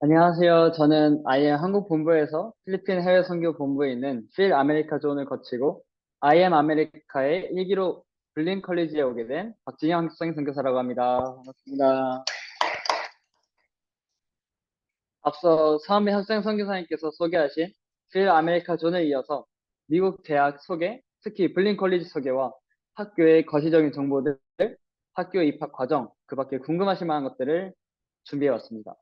안녕하세요. 저는 IM 한국본부에서 필리핀 해외 선교 본부에 있는 필 아메리카 존을 거치고 IM 아메리카의 1기로 블린 컬리지에 오게 된 박진영 학생 선교사라고 합니다. 반갑습니다. 앞서 서한미 학생 선교사님께서 소개하신 필 아메리카 존에 이어서 미국 대학 소개, 특히 블린 컬리지 소개와 학교의 거시적인 정보들, 학교 입학 과정, 그 밖에 궁금하실 만한 것들을 준비해 왔습니다.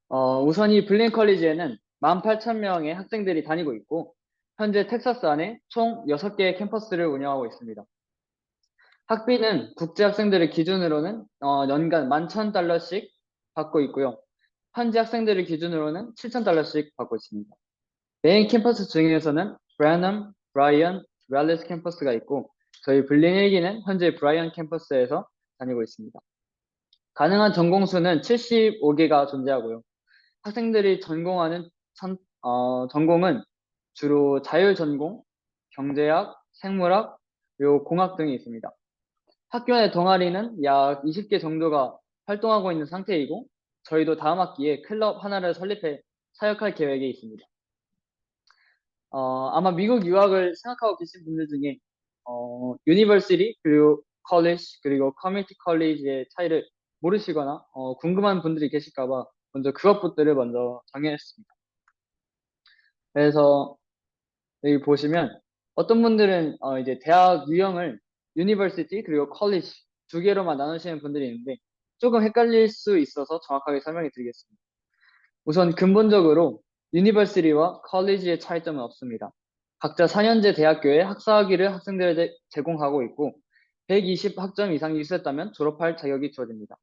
우선 이 블린 컬리지에는 18,000명의 학생들이 다니고 있고, 현재 텍사스 안에 총 6개의 캠퍼스를 운영하고 있습니다. 학비는 국제 학생들을 기준으로는 연간 11,000달러씩 받고 있고요. 현지 학생들을 기준으로는 7,000달러씩 받고 있습니다. 메인 캠퍼스 중에서는 브래넘, 브라이언, 웰리스 캠퍼스가 있고, 저희 블린 1기는 현재 브라이언 캠퍼스에서 다니고 있습니다. 가능한 전공수는 75개가 존재하고요. 학생들이 전공하는 전공은 주로 자율전공, 경제학, 생물학, 그리고 공학 등이 있습니다. 학교 내 동아리는 약 20개 정도가 활동하고 있는 상태이고, 저희도 다음 학기에 클럽 하나를 설립해 사역할 계획이 있습니다. 아마 미국 유학을 생각하고 계신 분들 중에 유니버시티 그리고 컬리지 그리고 커뮤니티 컬리지의 차이를 모르시거나 궁금한 분들이 계실까봐 먼저 그것부터를 먼저 정했습니다. 그래서 여기 보시면 어떤 분들은 이제 대학 유형을 유니버시티 그리고 컬리지 두 개로만 나누시는 분들이 있는데 조금 헷갈릴 수 있어서 정확하게 설명해 드리겠습니다. 우선 근본적으로 유니버시티와 컬리지의 차이점은 없습니다. 각자 4년제 대학교에 학사학위를 학생들에게 제공하고 있고 120학점 이상이 있었다면 졸업할 자격이 주어집니다.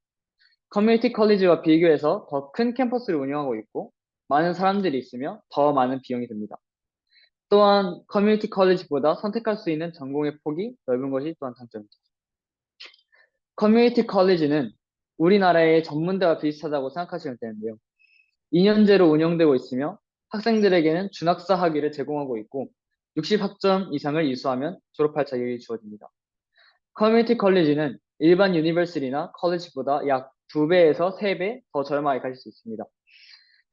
커뮤니티 컬리지와 비교해서 더 큰 캠퍼스를 운영하고 있고 많은 사람들이 있으며 더 많은 비용이 듭니다. 또한 커뮤니티 컬리지보다 선택할 수 있는 전공의 폭이 넓은 것이 또한 장점이죠. 커뮤니티 컬리지는 우리나라의 전문대와 비슷하다고 생각하시면 되는데요. 2년제로 운영되고 있으며 학생들에게는 준학사 학위를 제공하고 있고 60학점 이상을 이수하면 졸업할 자격이 주어집니다. 커뮤니티 컬리지는 일반 유니버시티나 컬리지보다 약 2배에서 3배 더 저렴하게 가실 수 있습니다.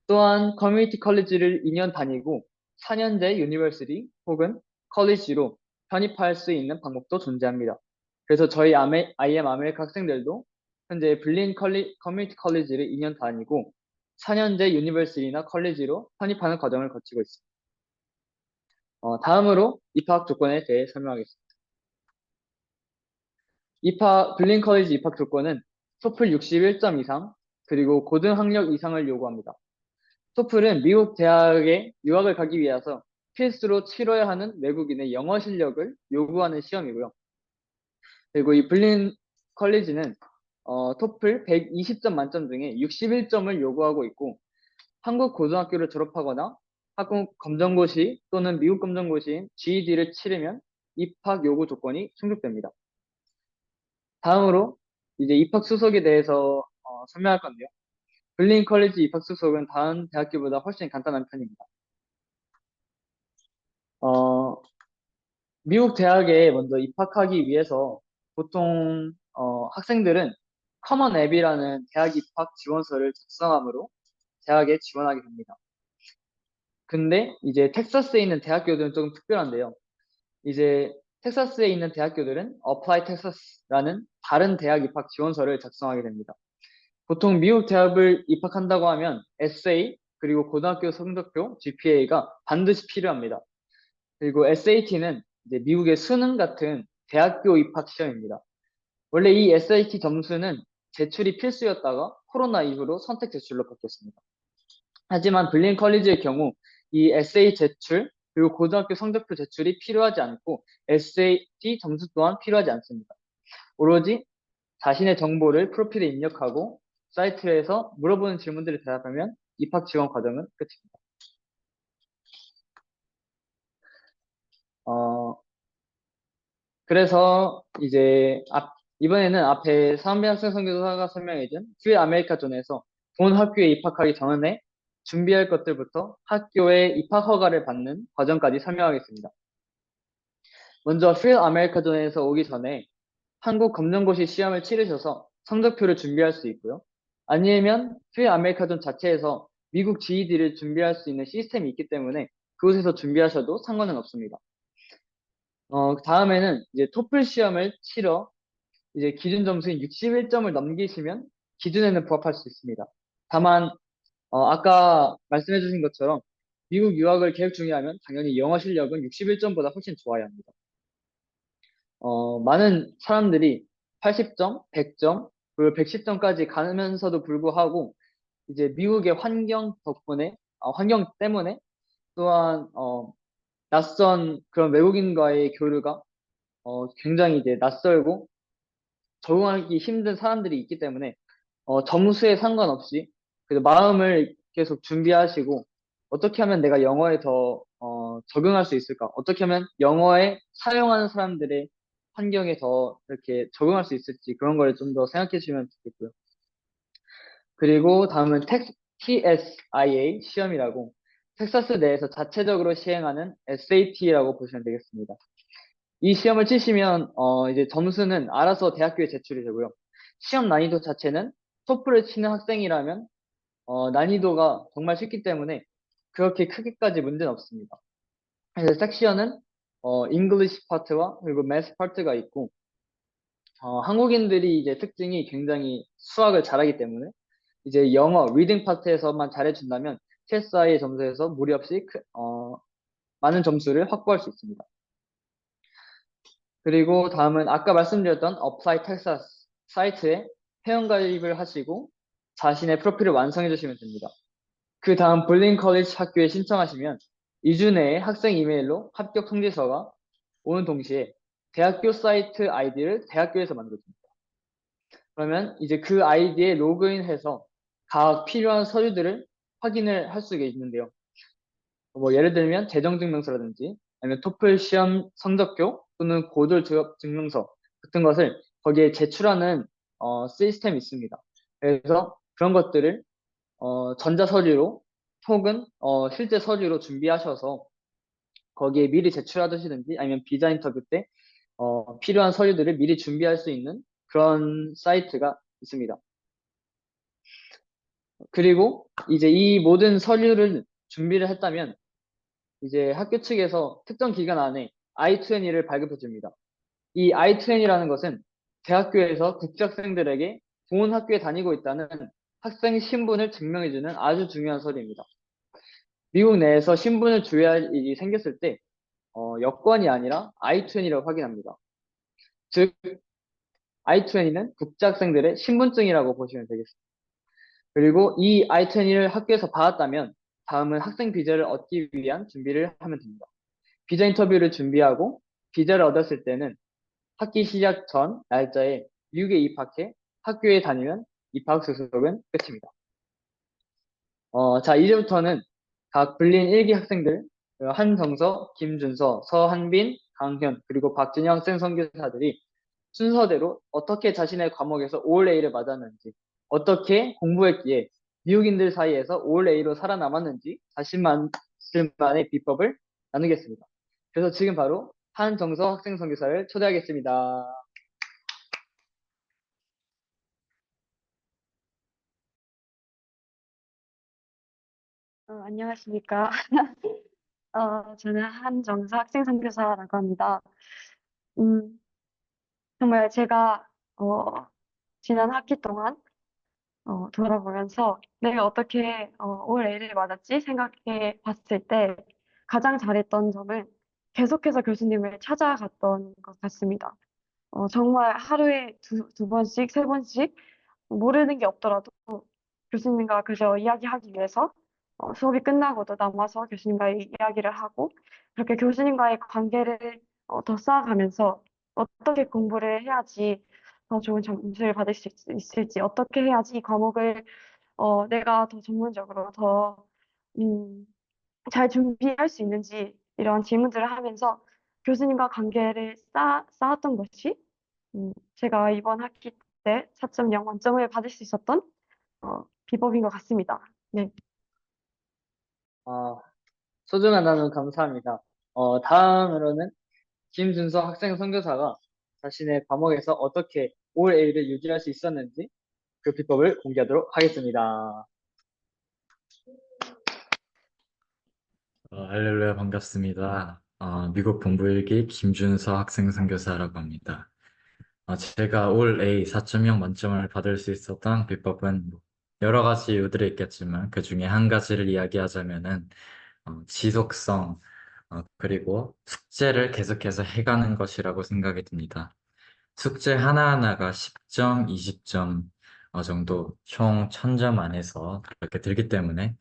또한 커뮤니티 컬리지를 2년 다니고 4년제 유니버시티 혹은 컬리지로 편입할 수 있는 방법도 존재합니다. 그래서 저희 IM 아메리카 학생들도 현재 블린 커뮤니티 컬리지를 2년 다니고 4년제 유니버시티나 컬리지로 편입하는 과정을 거치고 있습니다. 다음으로 입학 조건에 대해 설명하겠습니다. 블린 컬리지 입학 조건은 토플 61점 이상, 그리고 고등학력 이상을 요구합니다. 토플은 미국 대학에 유학을 가기 위해서 필수로 치러야 하는 외국인의 영어 실력을 요구하는 시험이고요. 그리고 이 블린 컬리지는 토플 120점 만점 중에 61점을 요구하고 있고 한국 고등학교를 졸업하거나 한국 검정고시 또는 미국 검정고시인 GED를 치르면 입학 요구 조건이 충족됩니다. 다음으로 이제 입학 수속에 대해서 설명할 건데요. 블린 컬리지 입학 수속은 다른 대학교보다 훨씬 간단한 편입니다. 어, 미국 대학에 먼저 입학하기 위해서 보통 학생들은 커먼 앱이라는 대학 입학 지원서를 작성함으로 대학에 지원하게 됩니다. 근데 이제 텍사스에 있는 대학교들은 조금 특별한데요. 이제 텍사스에 있는 대학교들은 Apply Texas라는 다른 대학 입학 지원서를 작성하게 됩니다. 보통 미국 대학을 입학한다고 하면 에세이 그리고 고등학교 성적표 GPA가 반드시 필요합니다. 그리고 SAT는 이제 미국의 수능 같은 대학교 입학 시험입니다. 원래 이 SAT 점수는 제출이 필수였다가 코로나 이후로 선택 제출로 바뀌었습니다. 하지만 블린 컬리지의 경우 이 에세이 제출 그리고 고등학교 성적표 제출이 필요하지 않고 SAT 점수 또한 필요하지 않습니다. 오로지 자신의 정보를 프로필에 입력하고 사이트에서 물어보는 질문들을 대답하면 입학 지원 과정은 끝입니다. 어, 그래서 이제 이번에는 앞에 사은비 학생 선교사가 설명해준 퓨 아메리카 존에서 본 학교에 입학하기 전에 준비할 것들부터 학교에 입학 허가를 받는 과정까지 설명하겠습니다. 먼저 퓨 아메리카 존에서 오기 전에 한국 검정고시 시험을 치르셔서 성적표를 준비할 수 있고요. 아니면 프리 아메리카존 자체에서 미국 GED를 준비할 수 있는 시스템이 있기 때문에 그곳에서 준비하셔도 상관은 없습니다. 다음에는 이제 토플 시험을 치러 이제 기준 점수인 61점을 넘기시면 기준에는 부합할 수 있습니다. 다만 아까 말씀해 주신 것처럼 미국 유학을 계획 중이라면 당연히 영어 실력은 61점보다 훨씬 좋아야 합니다. 많은 사람들이 80점, 100점, 그리고 110점까지 가면서도 불구하고 이제 미국의 환경 덕분에, 환경 때문에 또한 낯선 그런 외국인과의 교류가 굉장히 이제 낯설고 적응하기 힘든 사람들이 있기 때문에 점수에 상관없이 그 마음을 계속 준비하시고 어떻게 하면 내가 영어에 더 적응할 수 있을까? 어떻게 하면 영어에 사용하는 사람들의 환경에 더 이렇게 적응할 수 있을지 그런 걸 좀 더 생각해 주시면 좋겠고요. 그리고 다음은 TSIA 시험이라고 텍사스 내에서 자체적으로 시행하는 SAT라고 보시면 되겠습니다. 이 시험을 치시면 이제 점수는 알아서 대학교에 제출이 되고요. 시험 난이도 자체는 토플을 치는 학생이라면 난이도가 정말 쉽기 때문에 그렇게 크게까지 문제는 없습니다. 그래서 섹션은 잉글리시 파트와 그리고 매스 파트가 있고 한국인들이 이제 특징이 굉장히 수학을 잘하기 때문에 이제 영어 리딩 파트에서만 잘해준다면 TSI의 점수에서 무리 없이 많은 점수를 확보할 수 있습니다. 그리고 다음은 아까 말씀드렸던 Apply Texas 사이트에 회원가입을 하시고 자신의 프로필을 완성해 주시면 됩니다. 그 다음 블린 컬리지 학교에 신청하시면 2주 내에 학생 이메일로 합격 통지서가 오는 동시에 대학교 사이트 아이디를 대학교에서 만들어줍니다. 그러면 이제 그 아이디에 로그인해서 각 필요한 서류들을 확인을 할 수가 있는데요. 뭐 예를 들면 재정증명서라든지 아니면 토플 시험 성적표 또는 고졸 졸업 증명서 같은 것을 거기에 제출하는 시스템이 있습니다. 그래서 그런 것들을 전자서류로 혹은 실제 서류로 준비하셔서 거기에 미리 제출하시든지 아니면 비자 인터뷰 때 필요한 서류들을 미리 준비할 수 있는 그런 사이트가 있습니다. 그리고 이제 이 모든 서류를 준비를 했다면 이제 학교 측에서 특정 기간 안에 I-20를 발급해 줍니다. 이 I-20이라는 것은 대학교에서 국제학생들에게 좋은 학교에 다니고 있다는 학생 신분을 증명해주는 아주 중요한 서류입니다. 미국 내에서 신분을 주의할 일이 생겼을 때 여권이 아니라 I-20를 확인합니다. 즉 I-20는 국제학생들의 신분증이라고 보시면 되겠습니다. 그리고 이 I-20를 학교에서 받았다면 다음은 학생 비자를 얻기 위한 준비를 하면 됩니다. 비자 인터뷰를 준비하고 비자를 얻었을 때는 학기 시작 전 날짜에 미국에 입학해 학교에 다니면 입학 수속은 끝입니다. 자, 이제부터는 각 불린 1기 학생들, 한정서, 김준서, 서한빈, 강현, 그리고 박진영 학생 선교사들이 순서대로 어떻게 자신의 과목에서 올A를 맞았는지, 어떻게 공부했기에 미국인들 사이에서 올A로 살아남았는지 자신만의 비법을 나누겠습니다. 그래서 지금 바로 한정서 학생 선교사를 초대하겠습니다. 안녕하십니까. 저는 한정서 학생선교사라고 합니다. 음, 정말 제가 지난 학기 동안 돌아보면서 내가 어떻게 올 A를 맞았지 생각해 봤을 때 가장 잘했던 점은 계속해서 교수님을 찾아갔던 것 같습니다. 정말 하루에 두 번씩, 세 번씩 모르는 게 없더라도 교수님과 그저 이야기하기 위해서 수업이 끝나고도 남아서 교수님과의 이야기를 하고 그렇게 교수님과의 관계를 더 쌓아가면서 어떻게 공부를 해야지 더 좋은 점수를 받을 수 있을지 어떻게 해야지 이 과목을 내가 더 전문적으로 더 잘 준비할 수 있는지 이런 질문들을 하면서 교수님과 관계를 쌓았던 것이 제가 이번 학기 때 4.0 만점을 받을 수 있었던 비법인 것 같습니다. 네. 아, 소중한 나눔 감사합니다. 다음으로는 김준서 학생 선교사가 자신의 과목에서 어떻게 올 A를 유지할 수 있었는지 그 비법을 공개하도록 하겠습니다. 할렐루야 반갑습니다. 미국 본부일기 김준서 학생 선교사라고 합니다. 제가 올 A 4.0 만점을 받을 수 있었던 비법은 뭐 여러 가지 이유들이 있겠지만 그 중에 한 가지를 이야기하자면은 지속성, 그리고 숙제를 계속해서 해가는 것이라고 생각이 듭니다. 숙제 하나하나가 10점, 20점 정도 총 1000점 안에서 그렇게 들기 때문에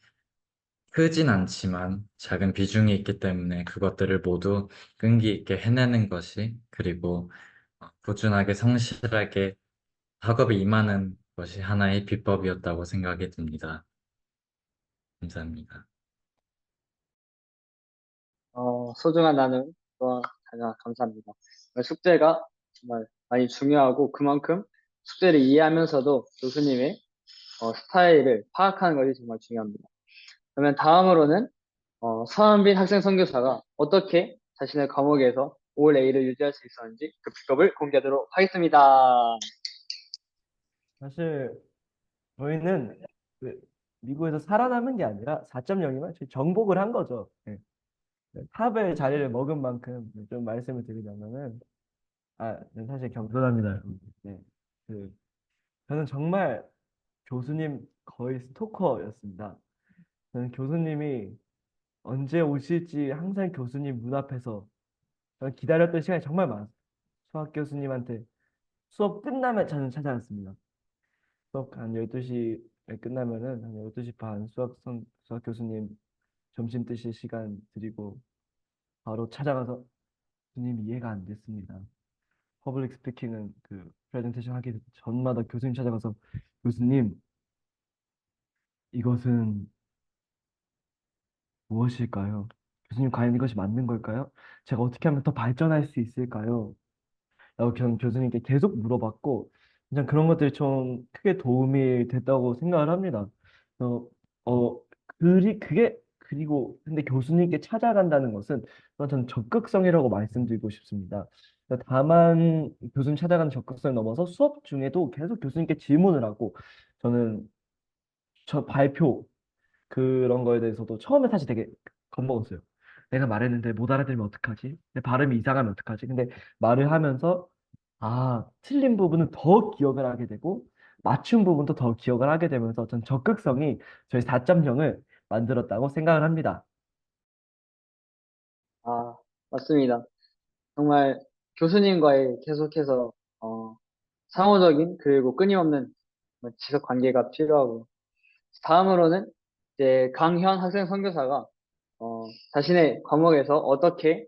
크진 않지만 작은 비중이 있기 때문에 그것들을 모두 끈기 있게 해내는 것이 그리고 꾸준하게 성실하게 학업에 임하는 것이 하나의 비법이었다고 생각이 듭니다. 감사합니다. 소중한 나눔 또한 가장 감사합니다. 숙제가 정말 많이 중요하고 그만큼 숙제를 이해하면서도 교수님의 스타일을 파악하는 것이 정말 중요합니다. 그러면 다음으로는 서한빈 학생 선교사가 어떻게 자신의 과목에서 올 A를 유지할 수 있었는지 그 비법을 공개하도록 하겠습니다. 사실 저희는 그 미국에서 살아남은 게 아니라 4.0이면 저희 정복을 한 거죠. 예. 탑의 자리를 먹은 만큼 좀 말씀을 드리자면은 사실 겸손합니다. 여러분. 네. 그 저는 정말 교수님 거의 스토커였습니다. 저는 교수님이 언제 오실지 항상 교수님 문 앞에서 저는 기다렸던 시간이 정말 많았어요. 수학 교수님한테 수업 끝나면 저는 찾아갔습니다. 수업 한 12시에 끝나면은 한 12시 반 수학 교수님 점심 드실 시간 드리고 바로 찾아가서 교수님 이해가 안 됐습니다. 퍼블릭 스피킹은 그 프레젠테이션 하기 전마다 교수님 찾아가서 교수님 이것은 무엇일까요? 교수님 과연 이것이 맞는 걸까요? 제가 어떻게 하면 더 발전할 수 있을까요? 라고 저는 교수님께 계속 물어봤고 그냥 그런 것들이 좀 크게 도움이 됐다고 생각을 합니다. 어, 어, 그리고 근데 교수님께 찾아간다는 것은 저는 적극성이라고 말씀드리고 싶습니다. 다만 교수님 찾아가는 적극성을 넘어서 수업 중에도 계속 교수님께 질문을 하고 저는 저 발표 그런 거에 대해서도 처음에 사실 되게 겁먹었어요. 내가 말했는데 못 알아들으면 어떡하지? 내 발음이 이상하면 어떡하지? 근데 말을 하면서 틀린 부분은 더 기억을 하게 되고 맞춘 부분도 더 기억을 하게 되면서 전 적극성이 저희 4.0을 만들었다고 생각을 합니다. 아, 맞습니다. 정말 교수님과의 계속해서 상호적인 그리고 끊임없는 지속 관계가 필요하고 다음으로는 이제 강현 학생 선교사가 자신의 과목에서 어떻게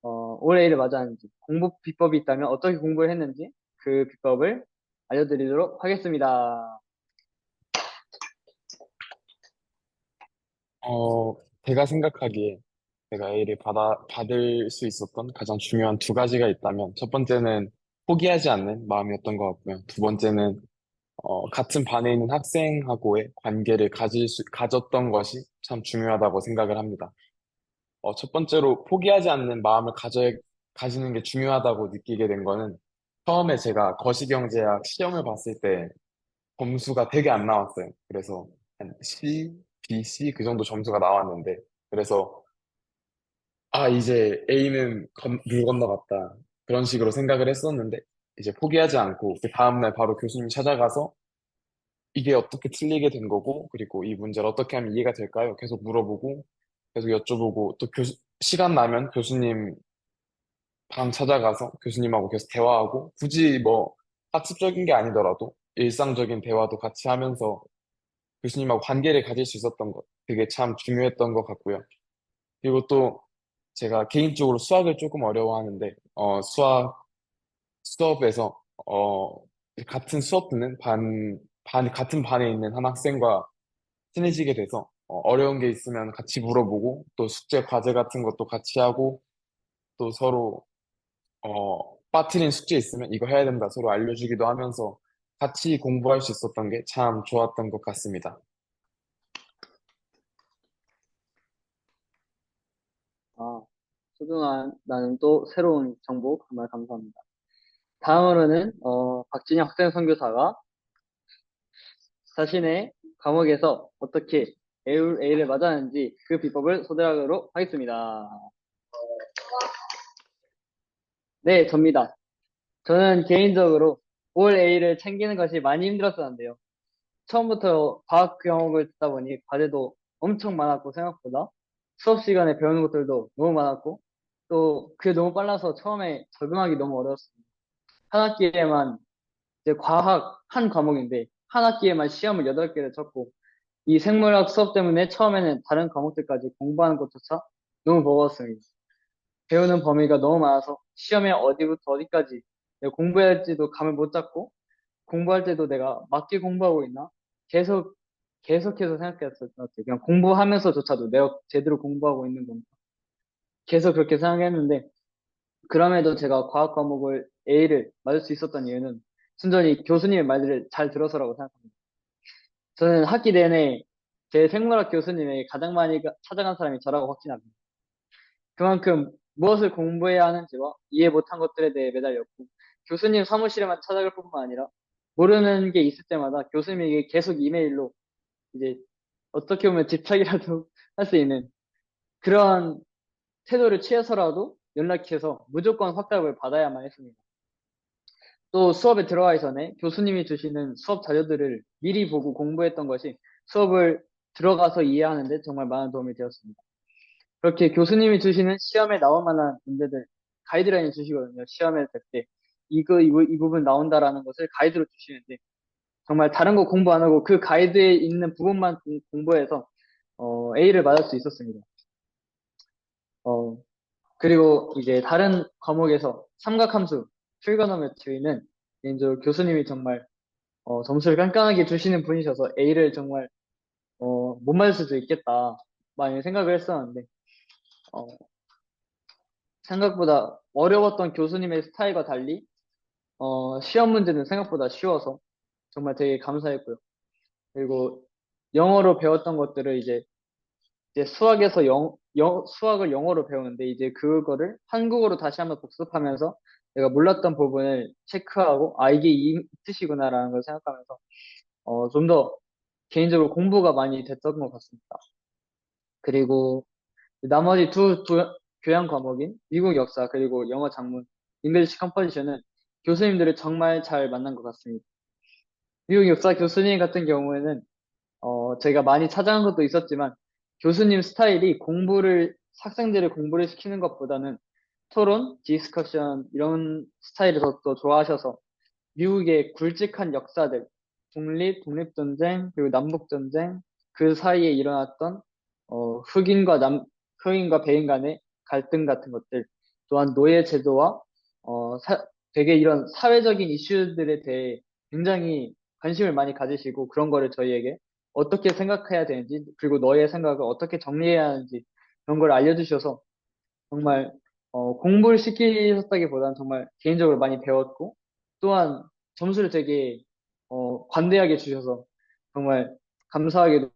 올 A를 맞았는지 공부 비법이 있다면 어떻게 공부를 했는지 그 비법을 알려드리도록 하겠습니다. 어, 제가 생각하기에 제가 A를 받을 수 있었던 가장 중요한 두 가지가 있다면, 첫 번째는 포기하지 않는 마음이었던 것 같고요. 두 번째는, 같은 반에 있는 학생하고의 관계를 가졌던 것이 참 중요하다고 생각을 합니다. 첫 번째로 포기하지 않는 마음을 가지는 게 중요하다고 느끼게 된 거는, 처음에 제가 거시경제학 시험을 봤을 때 점수가 되게 안 나왔어요. 그래서 한 C, B, C 그 정도 점수가 나왔는데, 그래서 이제 A는 물 건너갔다. 그런 식으로 생각을 했었는데, 이제 포기하지 않고 그 다음날 바로 교수님 찾아가서 이게 어떻게 틀리게 된 거고, 그리고 이 문제를 어떻게 하면 이해가 될까요? 계속 물어보고, 계속 여쭤보고, 또 시간 나면 교수님 방 찾아가서 교수님하고 계속 대화하고, 굳이 뭐 학습적인 게 아니더라도 일상적인 대화도 같이 하면서 교수님하고 관계를 가질 수 있었던 것, 그게 참 중요했던 것 같고요. 그리고 또 제가 개인적으로 수학을 조금 어려워하는데, 수업에서, 같은 수업 듣는 같은 반에 있는 한 학생과 친해지게 돼서, 어려운 게 있으면 같이 물어보고, 또 숙제 과제 같은 것도 같이 하고, 또 서로, 빠뜨린 숙제 있으면 이거 해야 된다 서로 알려주기도 하면서 같이 공부할 수 있었던 게 참 좋았던 것 같습니다. 아, 소중한 나는 또 새로운 정보 정말 감사합니다. 다음으로는 박진영 학생 선교사가 자신의 과목에서 어떻게 A를 맞았는지 그 비법을 소개하도록 하겠습니다. 네, 접니다. 저는 개인적으로 올 A를 챙기는 것이 많이 힘들었었는데요. 처음부터 과학 과목을 듣다 보니 과제도 엄청 많았고 생각보다 수업 시간에 배우는 것들도 너무 많았고 또 그게 너무 빨라서 처음에 적응하기 너무 어려웠습니다. 한 학기에만 이제 과학 한 과목인데 한 학기에만 시험을 8개를 쳤고 이 생물학 수업 때문에 처음에는 다른 과목들까지 공부하는 것조차 너무 버거웠습니다. 배우는 범위가 너무 많아서 시험에 어디부터 어디까지 내가 공부해야 할지도 감을 못 잡고 공부할 때도 내가 맞게 공부하고 있나? 계속해서 생각했었던 것 같아요. 그냥 공부하면서조차도 내가 제대로 공부하고 있는 건가? 계속 그렇게 생각했는데 그럼에도 제가 과학 과목을 A를 맞을 수 있었던 이유는 순전히 교수님의 말들을 잘 들어서라고 생각합니다. 저는 학기 내내 제 생물학 교수님에게 가장 많이 찾아간 사람이 저라고 확신합니다. 그만큼 무엇을 공부해야 하는지와 이해 못한 것들에 대해 매달렸고 교수님 사무실에만 찾아갈 뿐만 아니라 모르는 게 있을 때마다 교수님에게 계속 이메일로 이제 어떻게 보면 집착이라도 할 수 있는 그런 태도를 취해서라도 연락해서 무조건 확답을 받아야만 했습니다. 또 수업에 들어가기 전에 교수님이 주시는 수업 자료들을 미리 보고 공부했던 것이 수업을 들어가서 이해하는데 정말 많은 도움이 되었습니다. 그렇게 교수님이 주시는 시험에 나올 만한 문제들 가이드라인을 주시거든요. 시험에 될 때 이 부분 나온다라는 것을 가이드로 주시는데 정말 다른 거 공부 안 하고 그 가이드에 있는 부분만 공부해서 A를 맞을 수 있었습니다. 어, 그리고 이제 다른 과목에서 삼각함수, 트리고노메트리는 개인적으로 교수님이 정말 점수를 깐깐하게 주시는 분이셔서 A를 정말 못 맞을 수도 있겠다 많이 생각을 했었는데 어, 생각보다 어려웠던 교수님의 스타일과 달리 시험 문제는 생각보다 쉬워서 정말 되게 감사했고요. 그리고 영어로 배웠던 것들을 이제 수학에서 수학을 영어로 배우는데 이제 그거를 한국어로 다시 한번 복습하면서 내가 몰랐던 부분을 체크하고 아 이게 이 뜻이구나라는 걸 생각하면서 좀 더 개인적으로 공부가 많이 됐던 것 같습니다. 그리고 나머지 교양 과목인 미국 역사 그리고 영어 작문, 잉글리시 컴포지션은 교수님들을 정말 잘 만난 것 같습니다. 미국 역사 교수님 같은 경우에는 제가 많이 찾아간 것도 있었지만 교수님 스타일이 학생들을 공부를 시키는 것보다는 토론, 디스커션 이런 스타일을 더 좋아하셔서 미국의 굵직한 역사들, 독립전쟁, 그리고 남북전쟁, 그 사이에 일어났던, 흑인과 백인 간의 갈등 같은 것들, 또한 노예제도와, 되게 이런 사회적인 이슈들에 대해 굉장히 관심을 많이 가지시고 그런 거를 저희에게 어떻게 생각해야 되는지, 그리고 너의 생각을 어떻게 정리해야 하는지 그런 걸 알려주셔서 정말 공부를 시키셨다기보다는 정말 개인적으로 많이 배웠고 또한 점수를 되게 관대하게 주셔서 정말 감사하게도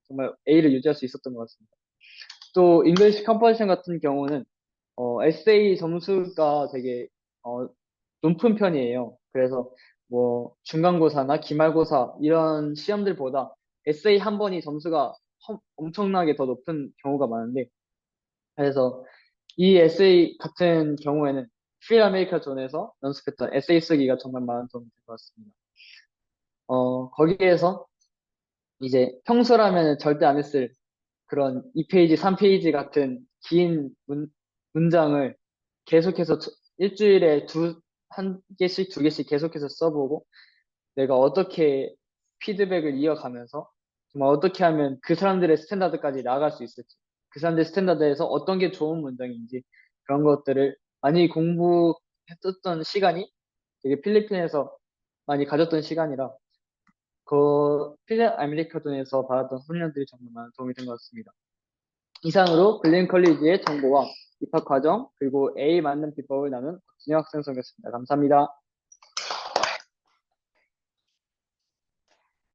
정말 A를 유지할 수 있었던 것 같습니다. 또 잉글리시 컴포지션 같은 경우는 에세이 점수가 되게 높은 편이에요. 그래서 뭐 중간고사나 기말고사 이런 시험들보다 에세이 한 번이 점수가 엄청나게 더 높은 경우가 많은데 그래서 이 에세이 같은 경우에는 프리 아메리카 존에서 연습했던 에세이 쓰기가 정말 많은 도움이 될 것 같습니다. 거기에서 이제 평소라면 절대 안 했을 그런 2페이지, 3페이지 같은 긴 문장을 계속해서 일주일에 한 개씩, 두 개씩 계속해서 써보고 내가 어떻게 피드백을 이어가면서 정말 어떻게 하면 그 사람들의 스탠다드까지 나아갈 수 있을지, 그 사람들의 스탠다드에서 어떤 게 좋은 문장인지 그런 것들을 많이 공부했었던 시간이 되게 필리핀에서 많이 가졌던 시간이라 그 필리 아메리카존에서 받았던 훈련들이 정말 많은 도움이 된 것 같습니다. 이상으로 블린 컬리지의 정보와 입학 과정 그리고 A 맞는 비법을 나눈 박진영 학생 선생님이었습니다. 감사합니다.